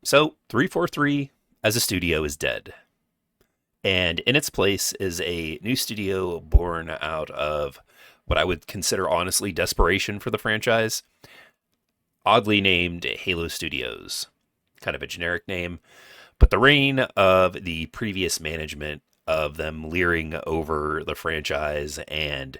So 343 as a studio is dead. And in its place is a new studio born out of what I would consider honestly desperation for the franchise, oddly named Halo Studios. Kind of a generic name, but the reign of the previous management of them leering over the franchise and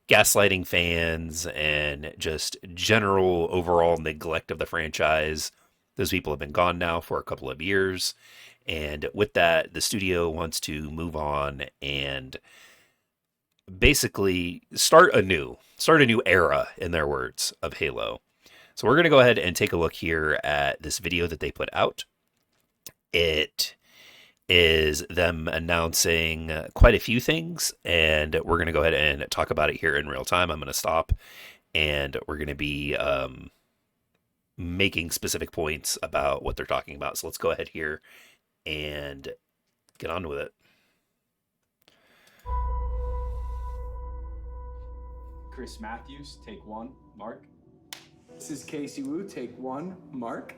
gaslighting fans and just general overall neglect of the franchise. Those people have been gone now for a couple of years. And with that, the studio wants to move on and basically start a new era, in their words, of Halo. So we're going to go ahead and take a look here at this video that they put out. It is them announcing quite a few things, and we're going to go ahead and talk about it here in real time. I'm going to stop, and we're going to be making specific points about what they're talking about. So let's go ahead here and get on with it. Chris Matthews, take one. Mark. This is Casey Wu, take one. Mark.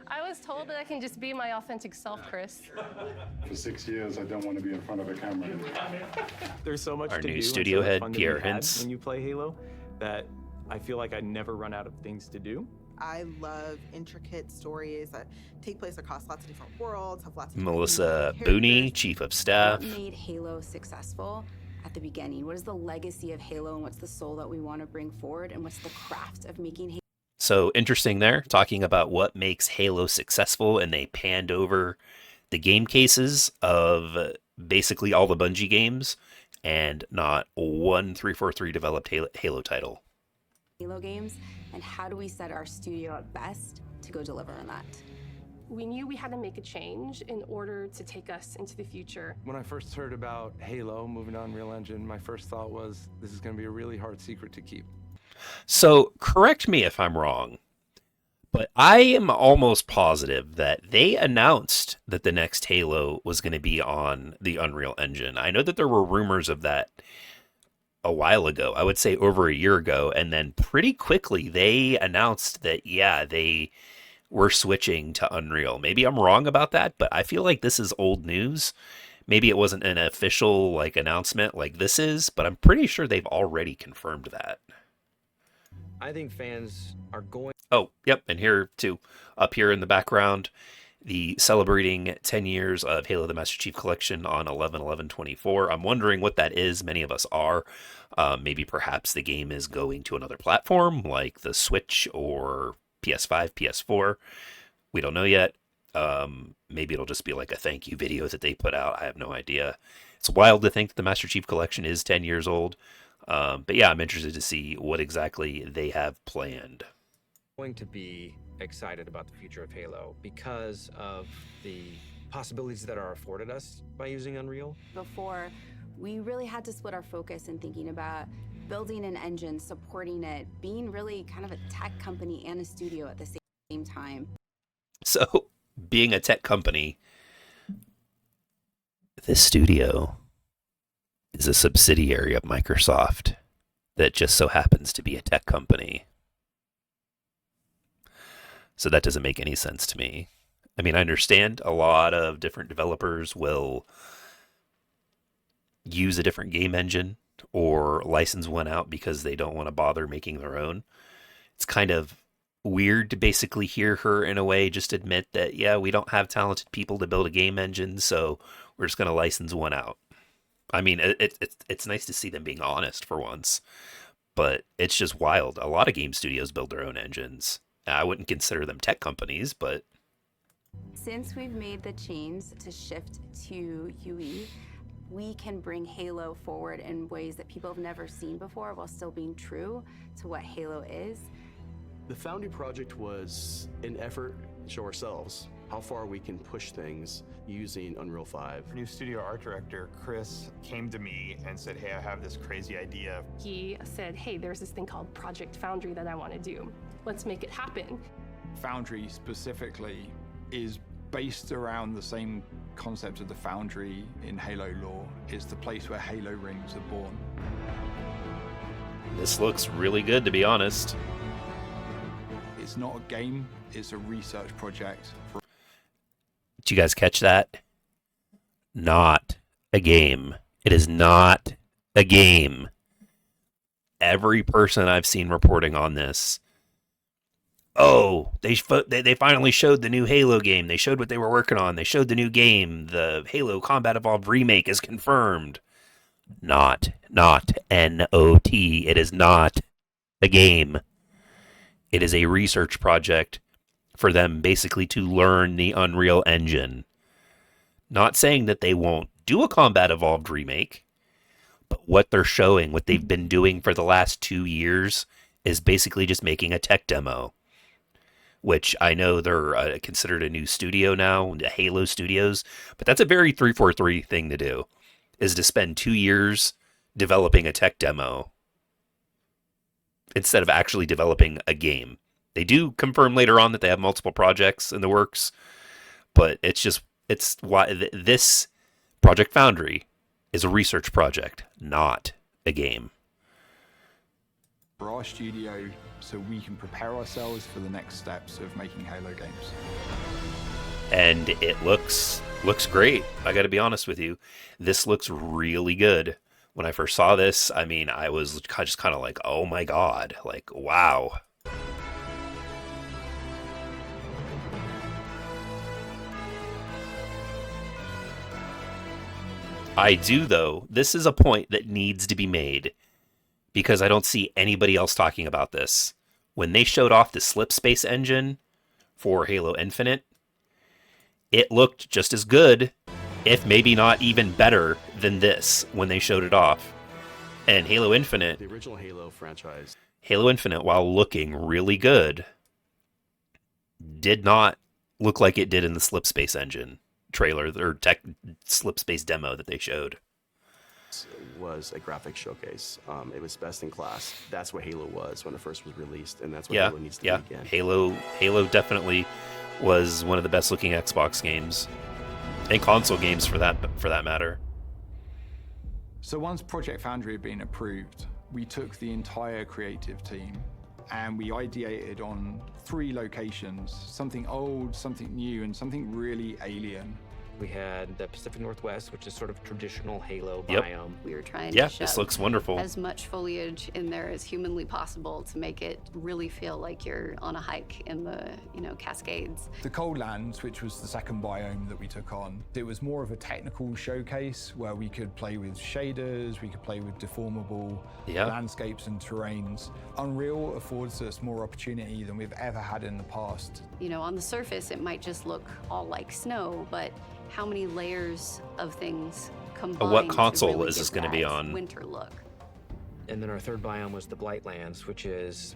I was told that I can just be my authentic self, Chris. For 6 years, I don't want to be in front of a camera. There's so much Our to new do studio and so much head, fun to Pierre be had Hintz. when you play Halo that I feel like I never run out of things to do. I love intricate stories that take place across lots of different worlds, have lots of Melissa different Booney, characters. Chief of Staff. What made Halo successful at the beginning? What is the legacy of Halo, and what's the soul that we want to bring forward, and what's the craft of making Halo? So interesting there, talking about what makes Halo successful, and they panned over the game cases of basically all the Bungie games, and not one 343 developed Halo title. Halo games, and how do we set our studio at best to go deliver on that? We knew we had to make a change in order to take us into the future. When I first heard about Halo moving on Unreal Engine, my first thought was this is going to be a really hard secret to keep. So correct me if I'm wrong, but I am almost positive that they announced that the next Halo was going to be on the Unreal Engine. I know that there were rumors of that a while ago, I would say over a year ago, and then pretty quickly they announced that, yeah, they were switching to Unreal. Maybe I'm wrong about that, but I feel like this is old news. Maybe it wasn't an official like announcement like this is, but I'm pretty sure they've already confirmed that. I think fans are going. Oh, yep, and here too, up here in the background, the celebrating 10 years of Halo the Master Chief Collection on 11/11/24. I'm wondering what that is. Many of us are. Maybe perhaps the game is going to another platform like the Switch or PS5, PS4. We don't know yet. Maybe it'll just be like a thank you video that they put out. I have no idea. It's wild to think that the Master Chief Collection is 10 years old. But yeah, I'm interested to see what exactly they have planned. Going to be excited about the future of Halo because of the possibilities that are afforded us by using Unreal. Before, we really had to split our focus in thinking about building an engine, supporting it, being really kind of a tech company and a studio at the same time. So, being a tech company, this studio is a subsidiary of Microsoft that just so happens to be a tech company. So that doesn't make any sense to me. I mean, I understand a lot of different developers will use a different game engine or license one out because they don't want to bother making their own. It's kind of weird to basically hear her in a way just admit that, yeah, we don't have talented people to build a game engine, so we're just going to license one out. I mean, it's nice to see them being honest for once, but it's just wild. A lot of game studios build their own engines. I wouldn't consider them tech companies, but... Since we've made the change to shift to UE, we can bring Halo forward in ways that people have never seen before while still being true to what Halo is. The Foundry project was an effort to show ourselves how far we can push things using Unreal 5. Our new studio art director, Chris, came to me and said, hey, I have this crazy idea. He said, hey, there's this thing called Project Foundry that I want to do. Let's make it happen. Foundry specifically is based around the same concept of the Foundry in Halo lore. It's the place where Halo rings are born. This looks really good, to be honest. It's not a game, it's a research project. Did you guys catch that? Not a game. It is not a game. Every person I've seen reporting on this, oh, they finally showed the new Halo game. They showed what they were working on. They showed the new game. The Halo Combat Evolved remake is confirmed. Not N-O-T. It is not a game. It is a research project for them basically to learn the Unreal Engine. Not saying that they won't do a Combat Evolved remake, but what they're showing, what they've been doing for the last 2 years, is basically just making a tech demo. Which I know they're considered a new studio now, the Halo Studios, but that's a very 343 thing to do, is to spend 2 years developing a tech demo instead of actually developing a game. They do confirm later on that they have multiple projects in the works, but it's why this Project Foundry is a research project, not a game. For our studio, so we can prepare ourselves for the next steps of making Halo games. And it looks great. I got to be honest with you. This looks really good. When I first saw this, I mean, I was just kind of like, oh my god, like, wow. I do, though. This is a point that needs to be made because I don't see anybody else talking about this. When they showed off the slip space engine for Halo Infinite, it looked just as good, if maybe not even better than this when they showed it off. And Halo Infinite, The original Halo franchise. Halo Infinite, while looking really good, did not look like it did in the slip space engine trailer or tech slip space demo that they showed. Was a graphic showcase. It was best in class. That's what Halo was when it first was released, and that's what Halo needs to be again. Halo definitely was one of the best looking Xbox games and console games for that matter. So once Project Foundry had been approved, we took the entire creative team and we ideated on 3 locations, something old, something new, and something really alien. We had the Pacific Northwest, which is sort of traditional Halo Yep. biome. We were trying Yeah, to this shove looks wonderful. as much foliage in there as humanly possible to make it really feel like you're on a hike in the, Cascades. The Cold Lands, which was the second biome that we took on, it was more of a technical showcase where we could play with shaders, we could play with deformable landscapes and terrains. Unreal affords us more opportunity than we've ever had in the past. On the surface, it might just look all like snow, but how many layers of things combined What console to really is this give going to be that on? winter look? And then our third biome was the Blightlands, which is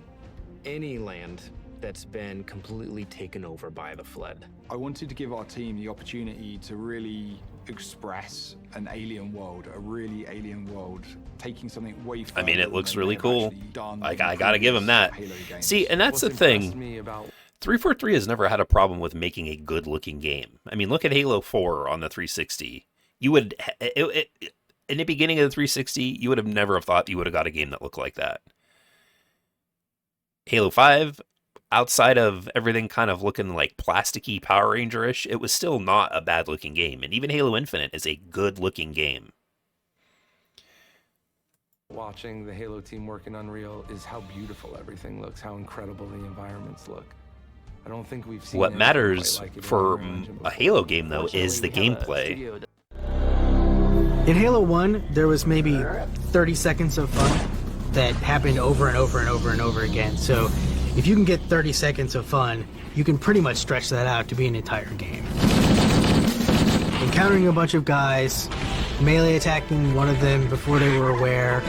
any land that's been completely taken over by the flood. I wanted to give our team the opportunity to really express an alien world, a really alien world, taking something way further. I mean, it looks than really they've cool. actually done I in gotta give them that. previous Halo games. See, and that's the What's impressed thing. me about 343 has never had a problem with making a good-looking game. I mean, look at Halo 4 on the 360. You would, in the beginning of the 360, you would have never have thought you would have got a game that looked like that. Halo 5, outside of everything kind of looking like plasticky Power Ranger-ish, it was still not a bad-looking game. And even Halo Infinite is a good-looking game. watching the Halo team work in Unreal is how beautiful everything looks, how incredible the environments look. I don't think we've seen What anything matters quite like it in for Unreal Engine a before. Halo game, though, is the gameplay. In Halo 1, there was maybe 30 seconds of fun that happened over and over and over and over again. So if you can get 30 seconds of fun, you can pretty much stretch that out to be an entire game. Encountering a bunch of guys, melee attacking one of them before they were aware,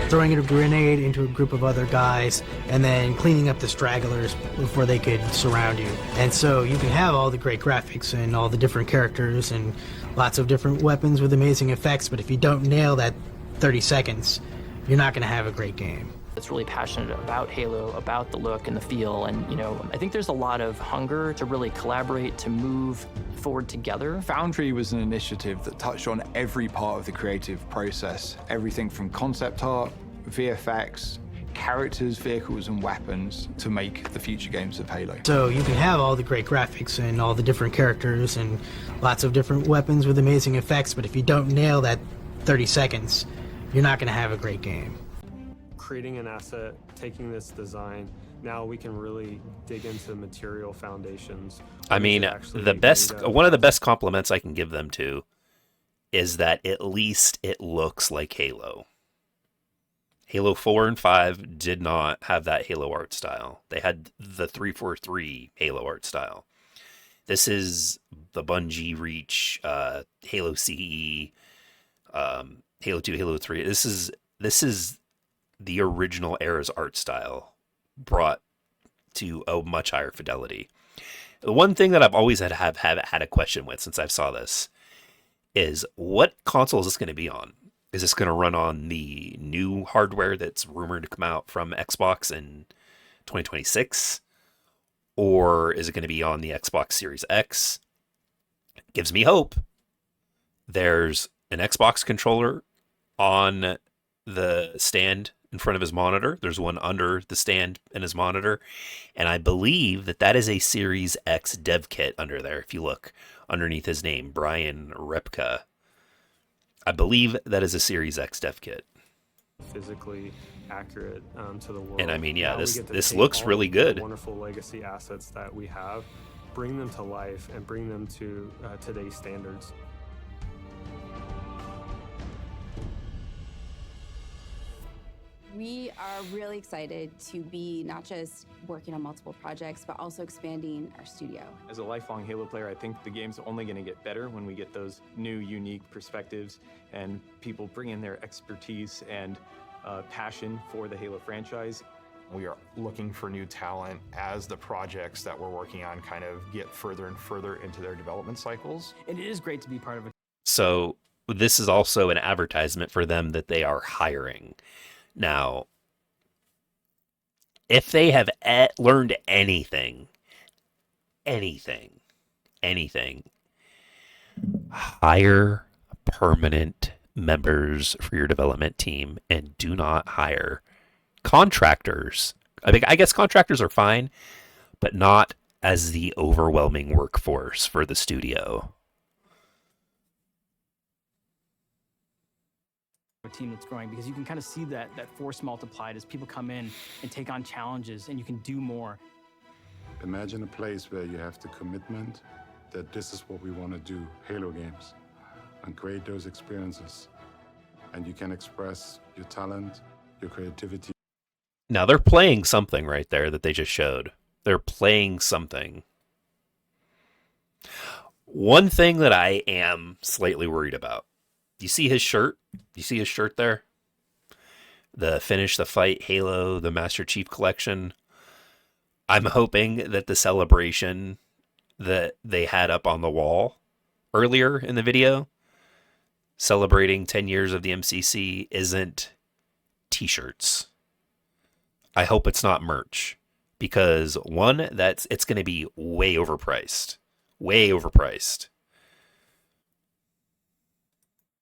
throwing a grenade into a group of other guys, and then cleaning up the stragglers before they could surround you. And so you can have all the great graphics and all the different characters and lots of different weapons with amazing effects, but if you don't nail that 30 seconds, you're not going to have a great game. That's really passionate about Halo, about the look and the feel, and I think there's a lot of hunger to really collaborate, to move forward together. Foundry was an initiative that touched on every part of the creative process, everything from concept art, VFX, characters, vehicles, and weapons to make the future games of Halo. So you can have all the great graphics and all the different characters and lots of different weapons with amazing effects, but if you don't nail that 30 seconds, you're not going to have a great game. Creating an asset, taking this design, now we can really dig into material foundations. I mean, one of the best compliments I can give them to is that at least it looks like Halo. Halo 4 and 5 did not have that Halo art style. They had the 343 Halo art style. This is the Bungie Reach, Halo CE, Halo 2, Halo 3. This is the original era's art style brought to a much higher fidelity. The one thing that I've always had a question with since I saw this is, what console is this going to be on? Is this going to run on the new hardware that's rumored to come out from Xbox in 2026? Or is it going to be on the Xbox Series X? Gives me hope. There's an Xbox controller on the stand in front of his monitor. There's one under the stand in his monitor. And I believe that is a Series X dev kit under there. If you look underneath his name, Brian Repka. I believe that is a Series X dev kit. Physically accurate to the world. And I mean, yeah, now this looks really good. Wonderful legacy assets that we have, bring them to life and bring them to today's standards. We are really excited to be not just working on multiple projects, but also expanding our studio. As a lifelong Halo player, I think the game's only going to get better when we get those new, unique perspectives and people bring in their expertise and passion for the Halo franchise. We are looking for new talent as the projects that we're working on kind of get further and further into their development cycles. And it is great to be part of it. So this is also an advertisement for them that they are hiring. Now, if they have learned anything, hire permanent members for your development team and do not hire contractors. I mean, I guess contractors are fine, but not as the overwhelming workforce for the studio. A team that's growing, because you can kind of see that force multiplied as people come in and take on challenges, and you can do more. Imagine a place where you have the commitment that this is what we want to do, Halo games, and create those experiences. And you can express your talent, your creativity. Now they're playing something right there that they just showed. They're playing something. One thing that I am slightly worried about. You see his shirt? You see his shirt there? The Finish the Fight Halo, the Master Chief Collection. I'm hoping that the celebration that they had up on the wall earlier in the video, celebrating 10 years of the MCC, isn't t-shirts. I hope it's not merch. Because one, it's going to be way overpriced. Way overpriced.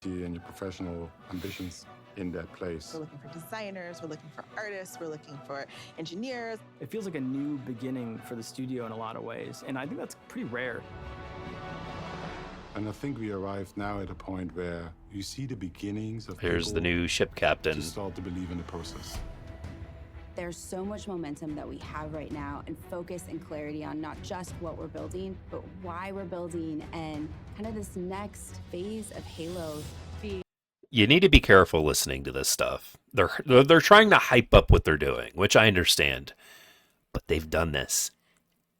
And your professional ambitions in that place. We're looking for designers, we're looking for artists, we're looking for engineers. It feels like a new beginning for the studio in a lot of ways, and I think that's pretty rare. And I think we arrived now at a point where you see the beginnings of Here's the new ship captain. To start to believe in the process. There's so much momentum that we have right now, and focus and clarity on not just what we're building, but why we're building, and kind of this next phase of Halo. You need to be careful listening to this stuff. They're trying to hype up what they're doing, which I understand. But they've done this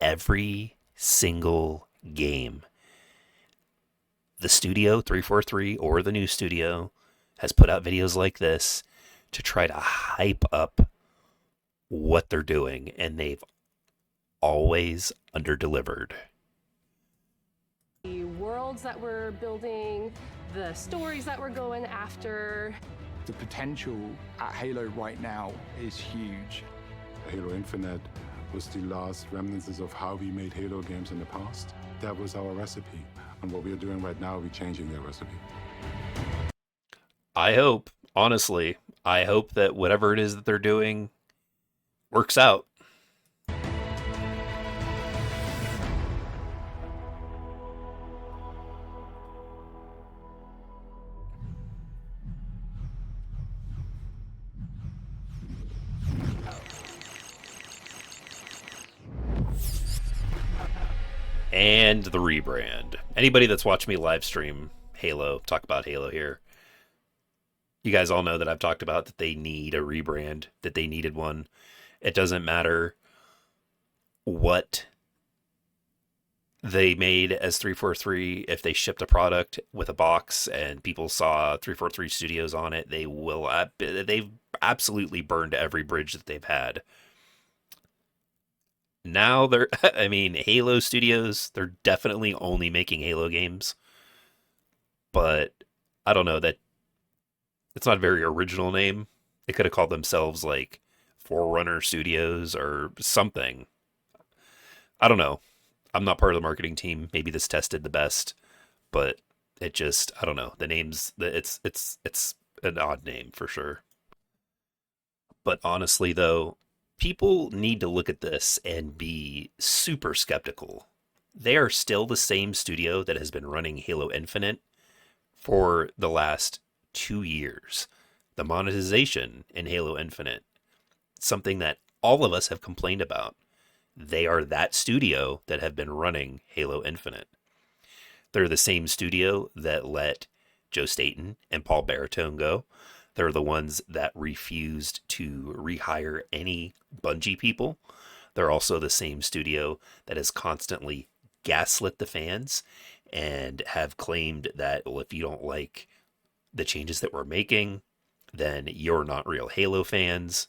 every single game. The studio, 343, or the new studio, has put out videos like this to try to hype up what they're doing, and they've always underdelivered. The worlds that we're building, the stories that we're going after. The potential at Halo right now is huge. Halo Infinite was the last remnants of how we made Halo games in the past. That was our recipe. And what we're doing right now, we're changing that recipe. I hope, honestly, I hope that whatever it is that they're doing Works out. And the rebrand. Anybody that's watched me live stream Halo, talk about Halo here, you guys all know that I've talked about that they need a rebrand, that they needed one. It doesn't matter what they made as 343. If they shipped a product with a box and people saw 343 Studios on it, they've absolutely burned every bridge that they've had. Now Halo Studios, they're definitely only making Halo games. But I don't know, that it's not a very original name. They could have called themselves like Forerunner Studios or something. I don't know. I'm not part of the marketing team. Maybe this tested the best, but it just, I don't know. The name's, it's an odd name for sure. But honestly though, people need to look at this and be super skeptical. They are still the same studio that has been running Halo Infinite for the last 2 years. The monetization in Halo Infinite, something that all of us have complained about. They are that studio that have been running Halo Infinite. They're the same studio that let Joe Staten and Paul Baritone go. They're the ones that refused to rehire any Bungie people. They're also the same studio that has constantly gaslit the fans and have claimed that, well, if you don't like the changes that we're making, then you're not real Halo fans.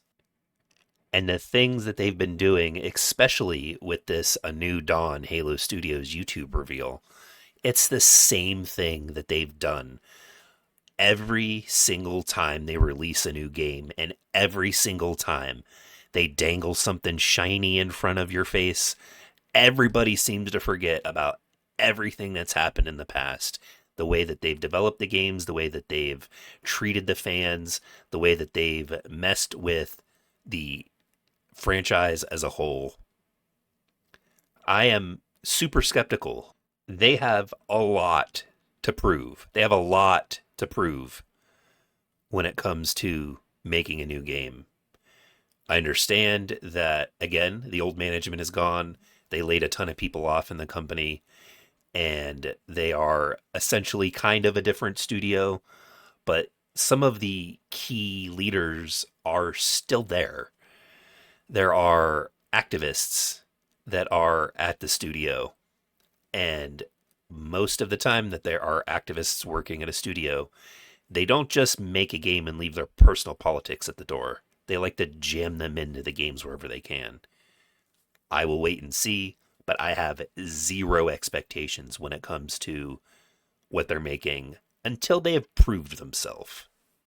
And the things that they've been doing, especially with this A New Dawn Halo Studios YouTube reveal, it's the same thing that they've done every single time they release a new game, and every single time they dangle something shiny in front of your face. Everybody seems to forget about everything that's happened in the past. The way that they've developed the games, the way that they've treated the fans, the way that they've messed with the franchise as a whole. I am super skeptical. They have a lot to prove. They have a lot to prove when it comes to making a new game. I understand that, again, the old management is gone. They laid a ton of people off in the company, and they are essentially kind of a different studio, but some of the key leaders are still there. There are activists that are at the studio, and most of the time that there are activists working at a studio, they don't just make a game and leave their personal politics at the door. They like to jam them into the games wherever they can. I will wait and see, but I have zero expectations when it comes to what they're making until they have proved themselves.